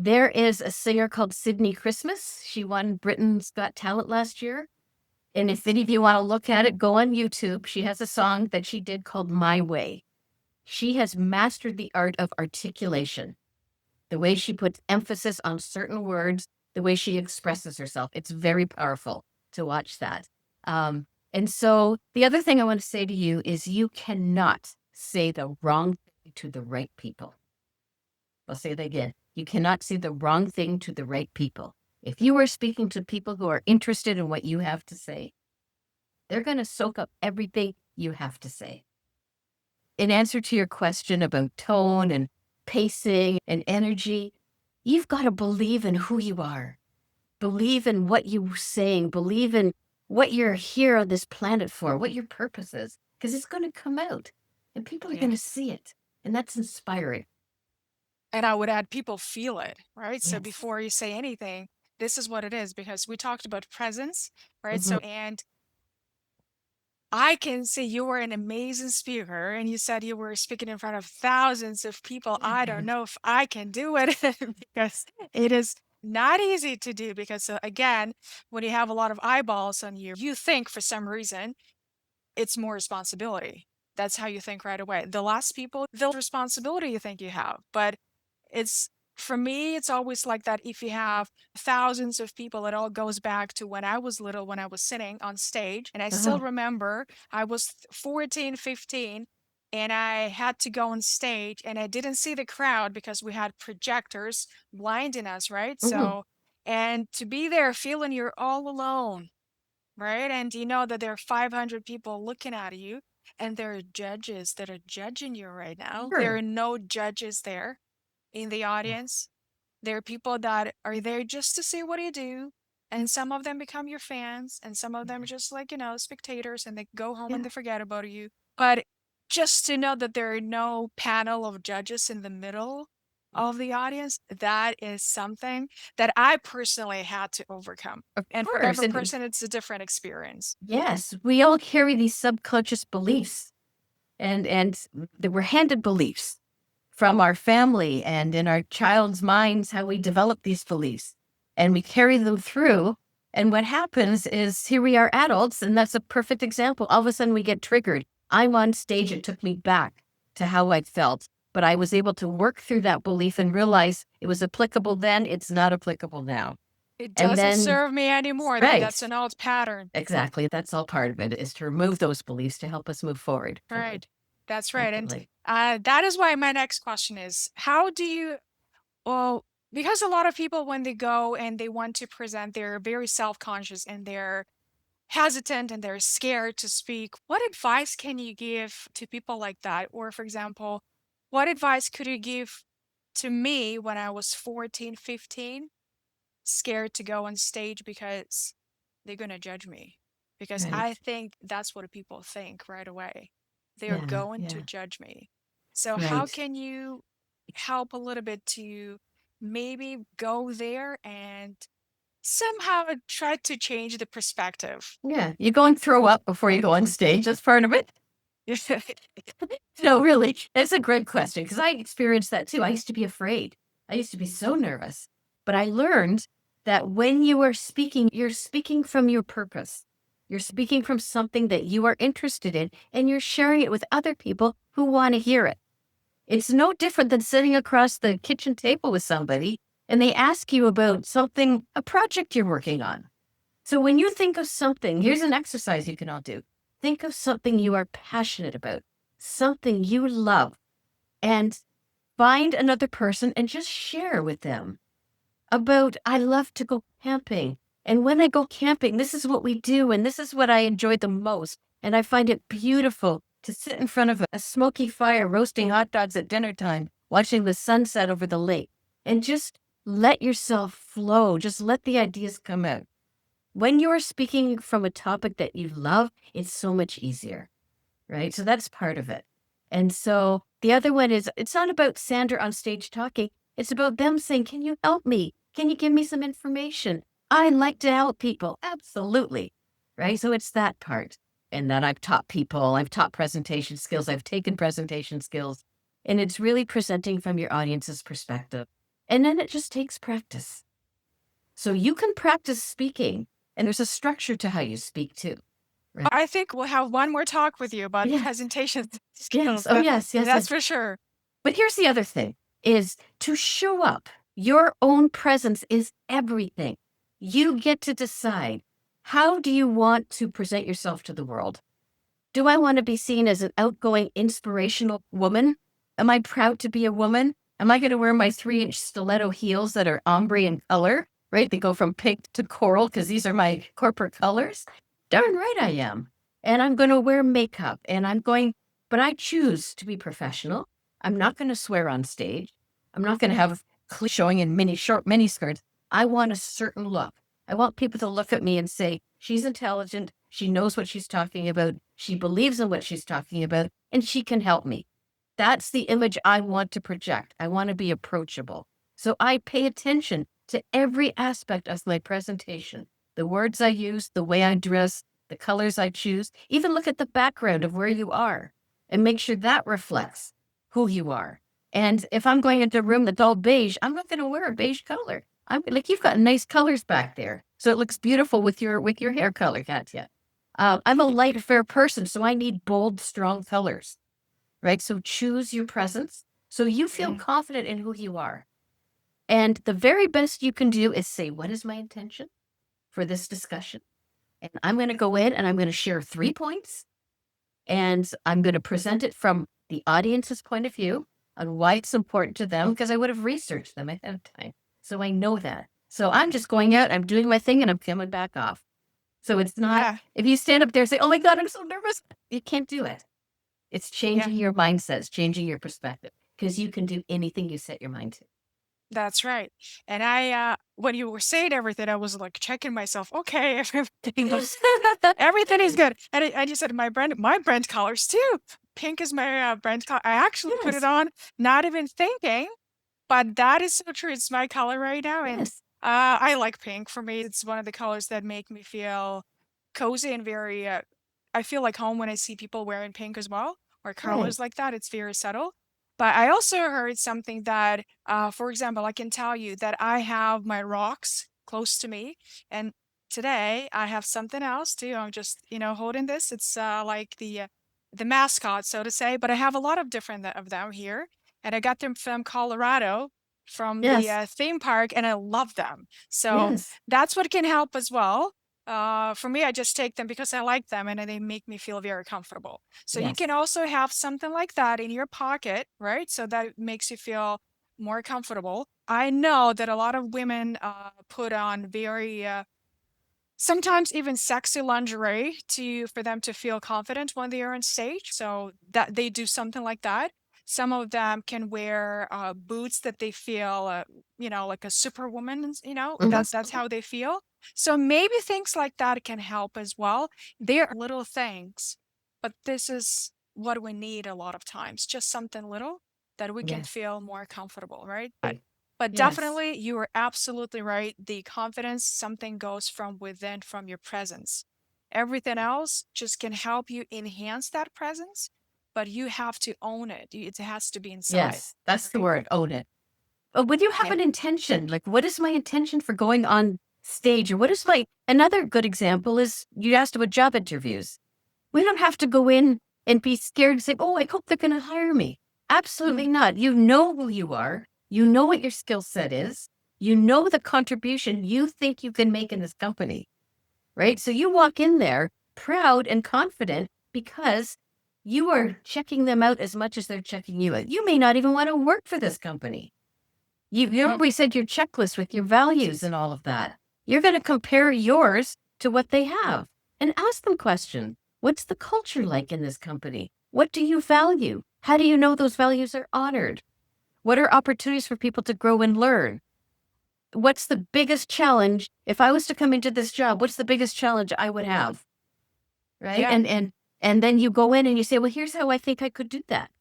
There is a singer called Sydney Christmas. She won Britain's Got Talent last year. And if any of you want to look at it, go on YouTube. She has a song that she did called My Way. She has mastered the art of articulation, the way she puts emphasis on certain words, the way she expresses herself. It's very powerful to watch that. And so the other thing I want to say to you is you cannot say the wrong thing to the right people. I'll say that again. You cannot say the wrong thing to the right people. If you are speaking to people who are interested in what you have to say, they're going to soak up everything you have to say. In answer to your question about tone and pacing and energy, you've got to believe in who you are. Believe in what you're saying. Believe in what you're here on this planet for, what your purpose is, because it's going to come out and people are Yeah. going to see it. And that's inspiring. And I would add, people feel it, right? So Yes. before you say anything, this is what it is, because we talked about presence, right? Mhm. And I can see you were an amazing speaker and you said you were speaking in front of thousands of people. I don't know if I can do it because it is not easy to do because again, when you have a lot of eyeballs on you, you think for some reason it's more responsibility. That's how you think right away. The less people, the responsibility you think you have. But it's for me, it's always like that. If you have thousands of people, it all goes back to when I was little, when I was sitting on stage. And I still Uh-huh. remember I was 14, 15. and I had to go on stage and I didn't see the crowd because we had projectors blinding us, right? Mhm. So, and to be there feeling you're all alone, right? And you know that there are 500 people looking at you and there are judges that are judging you right now. There Sure. are no judges there in the Yeah. audience. There are people that are there just to see what you do. And some of them become your fans, and some of them are Yeah. just like, spectators and they go home and Yeah. they forget about you. But just to know that there are no panel of judges in the middle of the audience, that is something that I personally had to overcome. Of And for course. every And person, it's a different experience. yes, we all carry these subconscious beliefs and that we're handed beliefs from our family and in our child's minds, how we develop these beliefs and we carry them through. And what happens is here we are adults, and that's a perfect example. All of a sudden we get triggered. I'm on stage. It took me back to how I felt, but I was able to work through that belief and realize it was applicable then. It's not applicable now. It And doesn't then, serve me anymore. That's right. an old pattern. Exactly. That's all part of it, is to remove those beliefs to help us move forward. Right. That's right. And Definitely. that is why my next question is how do you, well, because a lot of people, when they go and they want to present, they're very self conscious and they're hesitant and they're scared to speak. What advice can you give to people like that? Or, for example, what advice could you give to me when I was 14, 15, scared to go on stage because they're going to judge me? Because I Right. think that's what people think right away. They're Yeah. going to Yeah. judge me. So, how Right. can you help a little bit to maybe go there and somehow try to change the perspective? Yeah. You go and throw up before you go on stage. That's part of it. No, really. That's a great question because I experienced that too. I used to be afraid. I used to be so nervous. But I learned that when you are speaking, you're speaking from your purpose. You're speaking from something that you are interested in, and you're sharing it with other people who want to hear it. It's no different than sitting across the kitchen table with somebody and they ask you about something, a project you're working on. So when you think of something, here's an exercise you can all do. Think of something you are passionate about, something you love, and find another person and just share with them about, I love to go camping. And when I go camping, this is what we do. And this is what I enjoy the most. And I find it beautiful to sit in front of a smoky fire, roasting hot dogs at dinner time, watching the sunset over the lake, and just let yourself flow. Just let the ideas come out. When you're speaking from a topic that you love, it's so much easier, right? So that's part of it. And so the other one is it's not about Sandra on stage talking. It's about them saying, can you help me? Can you give me some information? I like to help people. Absolutely. Right. So it's that part. And then I've taught people, I've taught presentation skills, I've taken presentation skills, and it's really presenting from your audience's perspective. And then it just takes practice. So you can practice speaking, and there's a structure to how you speak too. Right. I think we'll have one more talk with you about Yeah. presentation Yes. skills. Oh, yes. Yes. That's Yes. for sure. But here's the other thing is to show up. Your own presence is everything. You get to decide, how do you want to present yourself to the world? Do I want to be seen as an outgoing, inspirational woman? Am I proud to be a woman? Am I going to wear my 3-inch stiletto heels that are ombre in color, right? They go from pink to coral because these are my corporate colors. Darn right I am. And I'm going to wear makeup and but I choose to be professional. I'm not going to swear on stage. I'm not going to have showing in short mini skirts. I want a certain look. I want people to look at me and say, she's intelligent. She knows what she's talking about. She believes in what she's talking about, and she can help me. That's the image I want to project. I want to be approachable. So I pay attention to every aspect of my presentation, the words I use, the way I dress, the colors I choose. Even look at the background of where you are and make sure that reflects who you are. And if I'm going into a room that's all beige, I'm not going to wear a beige color. I'm like, you've got nice colors back there, so it looks beautiful with your hair color, Katya. I'm a light fair person, so I need bold, strong colors, right? So choose your presence so you feel Mhm. confident in who you are. And the very best you can do is say, what is my intention for this discussion? And I'm going to go in and I'm going to share 3 points and I'm going to present it from the audience's point of view on why it's important to them because I would have researched them ahead of time. So I know that. So I'm just going out, I'm doing my thing, and I'm coming back off. So it's not, Yeah. if you stand up there and say, oh my God, I'm so nervous, you can't do it. It's Yeah. changing your mindsets, changing your perspective because you can do anything you set your mind to. That's right. And when you were saying everything, I was like checking myself. Okay, everything is good. And I just said my brand colors too. Pink is my brand color. I actually put it Yes, on, not even thinking. But that is so true. It's my color right now, and yes, I like pink. For me, it's one of the colors that make me feel cozy and very. I feel like home when I see people wearing pink as well, or right. colors like that. It's very subtle. But I also heard something that, for example, I can tell you that I have my rocks close to me, and today I have something else too. I'm just holding this. It's like the mascot, so to say. But I have a lot of different of them here, and I got them from Colorado, from the Yes, theme park, and I love them. So yes, that's what can help as well. For me, I just take them because I like them and they make me feel very comfortable. So you yes. can also have something like that in your pocket, right? So that makes you feel more comfortable. I know that a lot of women put on very sometimes even sexy lingerie for them to feel confident when they are on stage. So that they do something like that. Some of them can wear boots that they feel, like a superwoman. Mhm. That's how they feel. So maybe things like that can help as well. They're little things, but this is what we need a lot of times. Just something little that we can Yes, feel more comfortable, right? right. But Yes, definitely, you are absolutely right. The confidence, something goes from within, from your presence. Everything else just can help you enhance that presence, but you have to own it. It has to be inside, yes. That's the right? word, own it. Would you have And an intention? Like, what is my intention for going on stage? Or what is my, another good example is you asked about job interviews. We don't have to go in and be scared and say, oh, I hope they're going to hire me. mm, Absolutely not. You know who you are. You know what your skill set is. You know the contribution you think you can make in this company, right? So you walk in there proud and confident because you are checking them out as much as they're checking you out. You may not even want to work for this company. You mm, already said your checklist with your values and all of that. You're going to compare yours to what they have and ask them questions. What's the culture like in this company? What do you value? How do you know those values are honored? What are opportunities for people to grow and learn? What's the biggest challenge? If I was to come into this job, what's the biggest challenge I would have? Right? yeah, And then you go in and you say, well, here's how I think I could do that.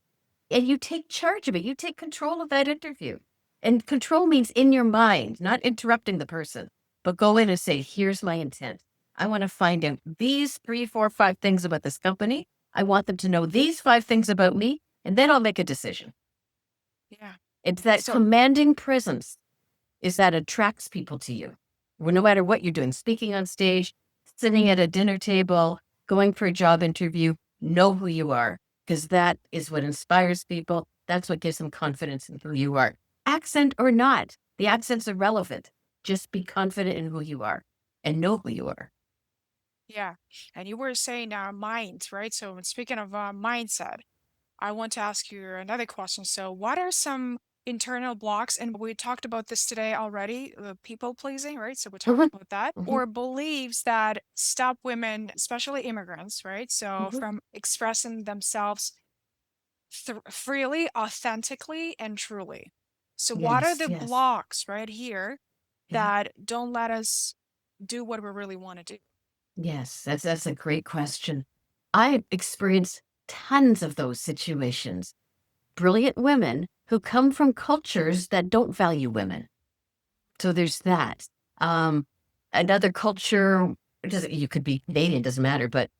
And you take charge of it. You take control of that interview. And control means in your mind, not interrupting the person, but go in and say, here's my intent. I want to find out these 3, 4, 5 things about this company. I want them to know these 5 things about me, and then I'll make a decision. yeah. It's that So commanding presence is that attracts people to you. Well, no matter what you're doing, speaking on stage, sitting at a dinner table, going for a job interview, know who you are, because that is what inspires people. That's what gives them confidence in who you are. Accent or not, the accent's irrelevant. Just be confident in who you are and know who you are. yeah, and you were saying our minds, right? So when speaking of mindset, I want to ask you another question. So, what are some internal blocks? And we talked about this today already, people pleasing, right? So, we talked Mhm, about that, mhm, or beliefs that stop women, especially immigrants, right? So, mhm. from expressing themselves freely, authentically, and truly. So, what are Yes, the yes, blocks right here yeah, that don't let us do what we really want to do? yes. That's a great question. I've experienced tons of those situations. Brilliant women who come from cultures that don't value women. So there's that. Um, Another culture, you could be Canadian, doesn't matter. But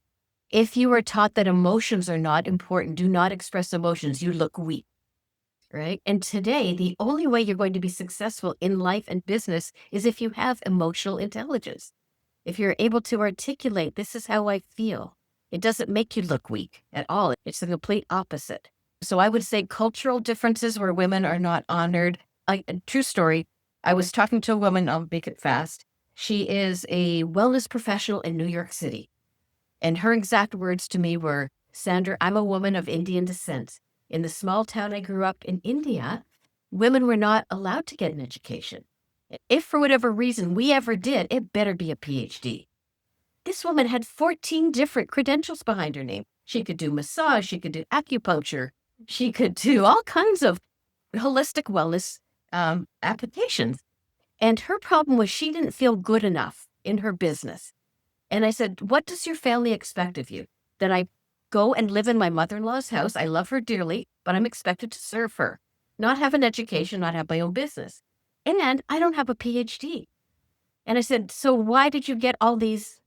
if you are taught that emotions are not important, do not express emotions, you look weak, right? And today, the only way you're going to be successful in life and business is if you have emotional intelligence. If you're able to articulate, this is how I feel. It doesn't make you look weak at all. It's the complete opposite. So I would say cultural differences where women are not honored. A true story. I was talking to a woman, I'll make it fast. She is a wellness professional in New York City. And her exact words to me were, Sandra, I'm a woman of Indian descent. In the small town I grew up in India, women were not allowed to get an education. If for whatever reason we ever did, it better be a PhD. This woman had 14 different credentials behind her name. She could do massage, she could do acupuncture, she could do all kinds of holistic wellness applications. And her problem was she didn't feel good enough in her business. And I said, "What does your family expect of you? That I go and live in my mother-in-law's house? I love her dearly, but I'm expected to serve her, not have an education, not have my own business. And I don't have a PhD." And I said, "So why did you get all these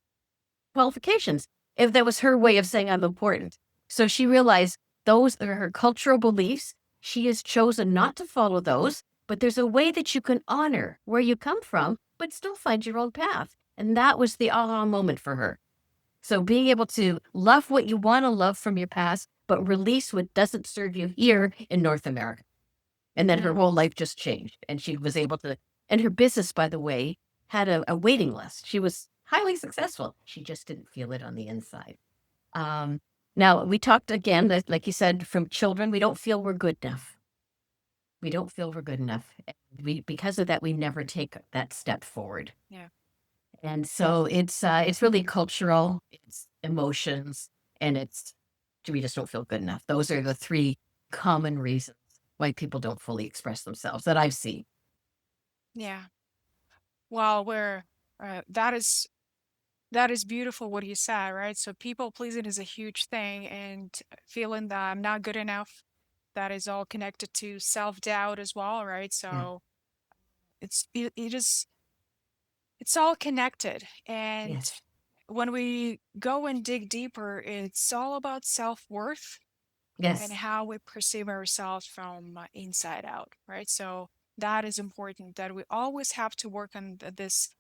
qualifications?" If that was her way of saying I'm important. So she realized those are her cultural beliefs. She has chosen not to follow those, but there's a way that you can honor where you come from, but still find your own path. And that was the aha moment for her. So being able to love what you want to love from your past, but release what doesn't serve you here in North America. And then her Mm. whole life just changed. And she was able to, and her business, by the way, had a waiting list. She was highly successful. She just didn't feel it on the inside. Um, Now, we talked again, like you said, from children, we don't feel we're good enough. We don't feel we're good enough. Because of that, we never take that step forward. Yeah. And so it's really cultural, it's emotions, and it's we just don't feel good enough. Those are the three common reasons why people don't fully express themselves that I've seen. Yeah. Well, that is beautiful what you said, right? So people pleasing is a huge thing, and feeling that I'm not good enough, that is all connected to self-doubt as well, right? Yeah. So it's all connected. And Yes. when we go and dig deeper, it's all about self-worth and Yes. how we perceive ourselves from inside out, right? So that is important, that we always have to work on this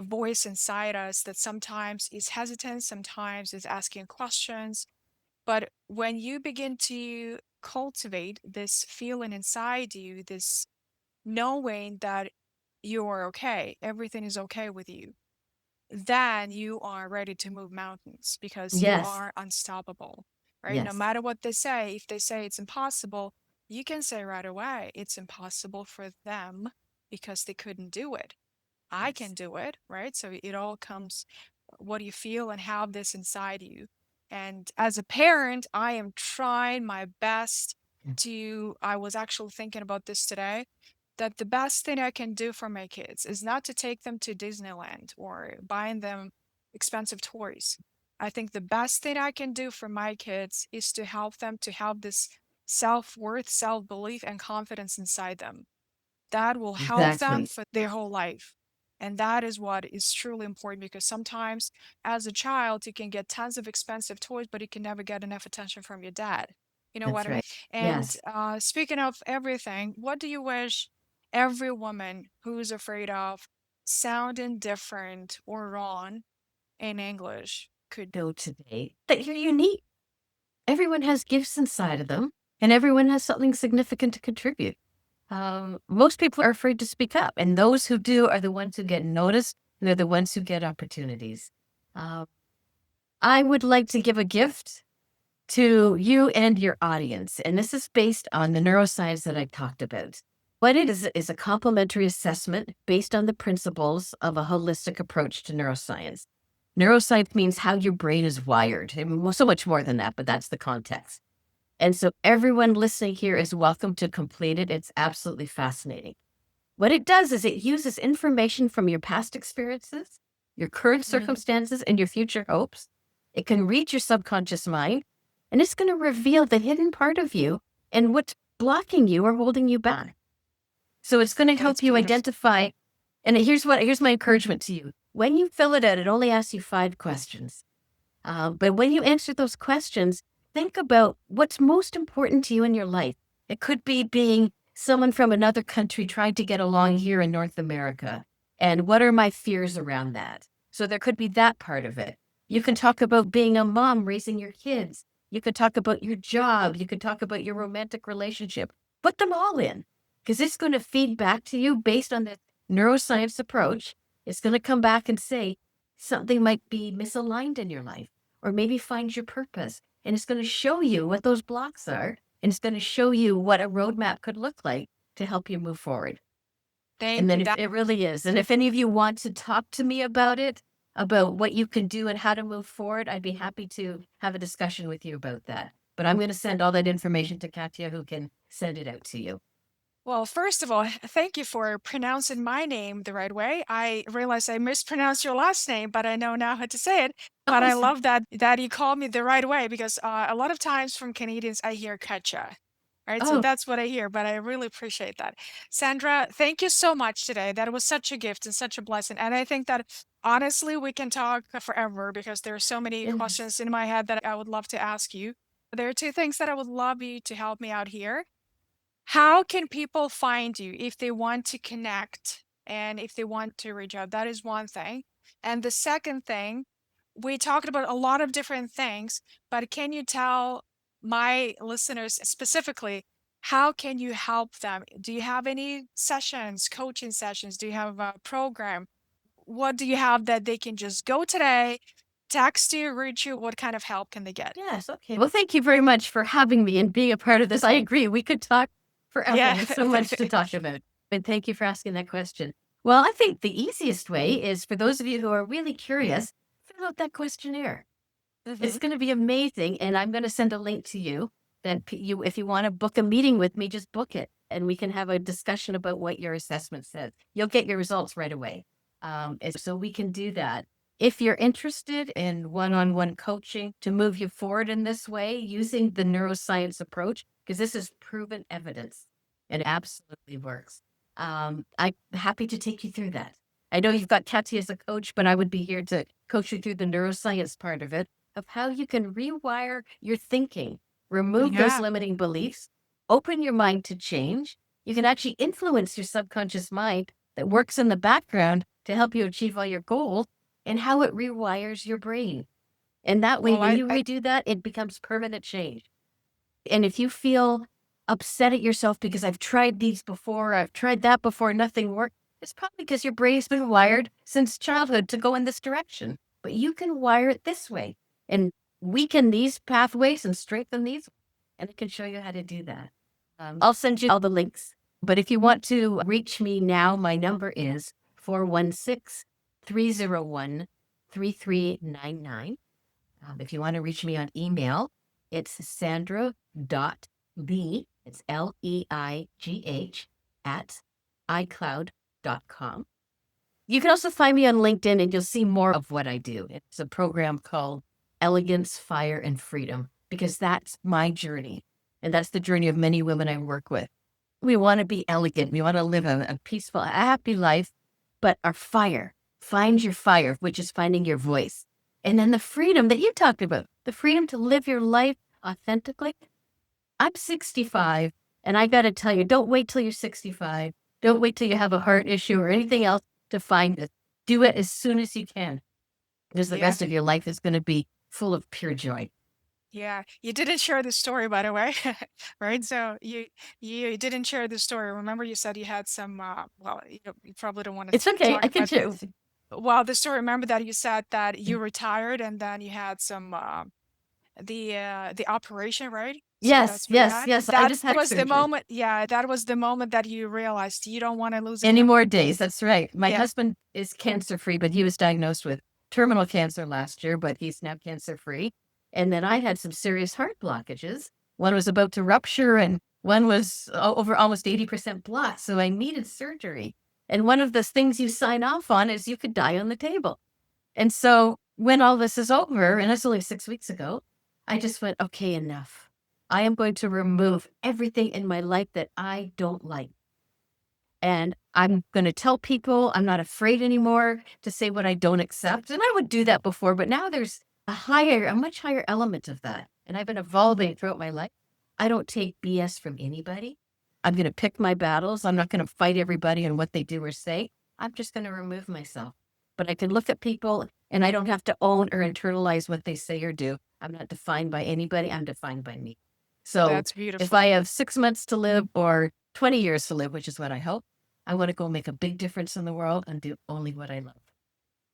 voice inside us that sometimes is hesitant, sometimes is asking questions. But when you begin to cultivate this feeling inside you, this knowing that you are okay, everything is okay with you, then you are ready to move mountains because you Yes. are unstoppable, right? No Yes. matter what they say, if they say it's impossible, you can say right away it's impossible for them because they couldn't do it. I can Yes. do it, right? So it all comes what you feel and have this inside you. And as a parent, I am trying my best Yeah. I was actually thinking about this today, that the best thing I can do for my kids is not to take them to Disneyland or buying them expensive toys. I think the best thing I can do for my kids is to help them to have this self-worth, self-belief, and confidence inside them that will help them Exactly. for their whole life. And that is what is truly important, because sometimes as a child, you can get tons of expensive toys, but you can never get enough attention from your dad. You know what That's I mean? right. And Yes. speaking of everything, what do you wish every woman who's afraid of sounding different or wrong in English could? Know today that you're unique. Everyone has gifts inside of them, and everyone has something significant to contribute. Most people are afraid to speak up, and those who do are the ones who get noticed, and they're the ones who get opportunities. Um, I would like to give a gift to you and your audience, and this is based on the neuroscience that I talked about. What it is a complementary assessment based on the principles of a holistic approach to neuroscience. Neuroscience means how your brain is wired, and so much more than that, but that's the context. And so everyone listening here is welcome to complete it. It's absolutely fascinating. What it does is it uses information from your past experiences, your current Mhm. circumstances, and your future hopes. It can read your subconscious mind, and it's going to reveal the hidden part of you and what's blocking you or holding you back. So it's going to That's help you beautiful. identify. And here's my encouragement to you. When you fill it out, it only asks you 5 questions. But when you answer those questions, think about what's most important to you in your life. It could be being someone from another country trying to get along here in North America. And what are my fears around that? So there could be that part of it. You can talk about being a mom, raising your kids. You could talk about your job. You could talk about your romantic relationship. Put them all in because it's going to feed back to you based on the neuroscience approach. It's going to come back and say something might be misaligned in your life. or maybe find your purpose. And it's going to show you what those blocks are. And it's going to show you what a roadmap could look like to help you move forward. And Thank then you. if it really is, and if any of you want to talk to me about it, about what you can do and how to move forward, I'd be happy to have a discussion with you about that. But I'm going to send all that information to Katya, who can send it out to you. Well, first of all, thank you for pronouncing my name the right way. I realize I mispronounced your last name, but I know now how to say it. But I Awesome. love that you called me the right way because a lot of times from Canadians I hear "Katja," right? So Oh, that's what I hear. But I really appreciate that, Sandra. Thank you so much today. That was such a gift and such a blessing. And I think that honestly we can talk forever because there are so many yes. questions in my head that I would love to ask you. There are two things that I would love you to help me out here. How can people find you if they want to connect and if they want to reach out? That is one thing. And the second thing, we talked about a lot of different things, but can you tell my listeners specifically, how can you help them? Do you have any sessions, coaching sessions? Do you have a program? What do you have that they can just go today, text you, reach you? What kind of help can they get? Yes. Okay. Well, thank you very much for having me and being a part of this. I agree. We could talk forever. Yeah. There's so much to talk about. But thank you for asking that question. Well, I think the easiest way is for those of you who are really curious, fill out that questionnaire. It's Hmm. going to be amazing. And I'm going to send a link to you that you, if you want to book a meeting with me, just book it and we can have a discussion about what your assessment says. You'll get your results right away. So we can do that. If you're interested in one-on-one coaching to move you forward in this way using the neuroscience approach, because this is proven evidence, it absolutely works. I'm happy to take you through that. I know you've got Katya as a coach, but I would be here to coach you through the neuroscience part of it, of how you can rewire your thinking, remove those Yeah. limiting beliefs, open your mind to change. You can actually influence your subconscious mind that works in the background to help you achieve all your goals and how it rewires your brain. And that way, Well, when I, you I redo that, it becomes permanent change. And if you feel upset at yourself because I've tried these before, I've tried that before, nothing worked, it's probably because your brain's been wired since childhood to go in this direction. But you can wire it this way and weaken these pathways and strengthen these. And I can show you how to do that. I'll send you all the links. But if you want to reach me now, my number is 416-301-3399. If you want to reach me on email, it's sandra.leigh, it's Leigh, at iCloud.com. You can also find me on LinkedIn and you'll see more of what I do. It's a program called Elegance, Fire, and Freedom, because that's my journey. And that's the journey of many women I work with. We want to be elegant. We want to live a peaceful, a happy life, but our fire, find your fire, which is finding your voice. And then the freedom that you talked about, the freedom to live your life authentically. I'm 65, and I got to tell you, don't wait till you're 65. Don't wait till you have a heart issue or anything else to find it. Do it as soon as you can, because the yeah. rest of your life is going to be full of pure joy. Yeah, you didn't share the story, by the way, right? So you didn't share the story. Remember, you said you had some. Well, you probably don't want to It's okay. talk I can about. share. Well, the story. Remember that you said that you retired and then you had some the operation, right? So Yes, that's what you yes, had. yes. I That just had was the surgery. moment. Yeah, that was the moment that you realized you don't want to lose Any again. more days. That's right. My Yeah. husband is cancer free, but he was diagnosed with terminal cancer last year, but he's now cancer free. And then I had some serious heart blockages. One was about to rupture and one was over almost 80% blocked. So I needed surgery. And one of the things you sign off on is you could die on the table. And so when all this is over, and that's only 6 weeks ago, I just went, okay, enough. I am going to remove everything in my life that I don't like. And I'm going to tell people I'm not afraid anymore to say what I don't accept. And I would do that before, but now there's a much higher element of that. And I've been evolving throughout my life. I don't take BS from anybody. I'm going to pick my battles. I'm not going to fight everybody on what they do or say. I'm just going to remove myself. But I can look at people and I don't have to own or internalize what they say or do. I'm not defined by anybody. I'm defined by me. So That's if beautiful. I have 6 months to live or 20 years to live, which is what I hope, I want to go make a big difference in the world and do only what I love.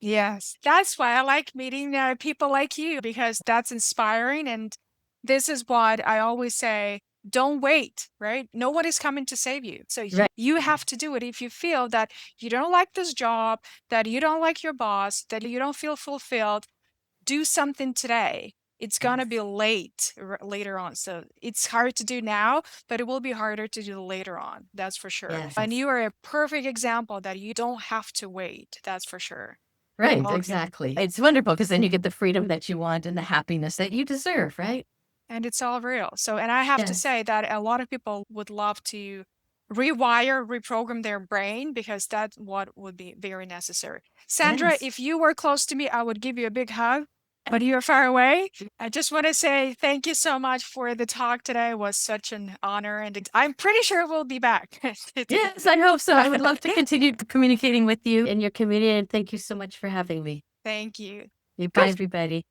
Yes, that's why I like meeting people like you because that's inspiring. And this is what I always say, don't wait, right? Nobody's coming to save you. So Right. you have to do it. If you feel that you don't like this job, that you don't like your boss, that you don't feel fulfilled, do something today. It's going to Yes. be late later on. So it's hard to do now, but it will be harder to do later on. That's for sure. And Yes. you are a perfect example that you don't have to wait. That's for sure. Right, Okay. exactly. It's wonderful because then you get the freedom that you want and the happiness that you deserve, right? And it's all real. So, and I have to Yes. say that a lot of people would love to rewire, reprogram their brain because that's what would be very necessary. Sandra, Yes. if you were close to me, I would give you a big hug, but you're far away. I just want to say thank you so much for the talk today. It was such an honor, and I'm pretty sure we'll be back. Yes, I hope so. I would love to continue communicating with you and your community. And thank you so much for having me. Thank you. Bye, everybody.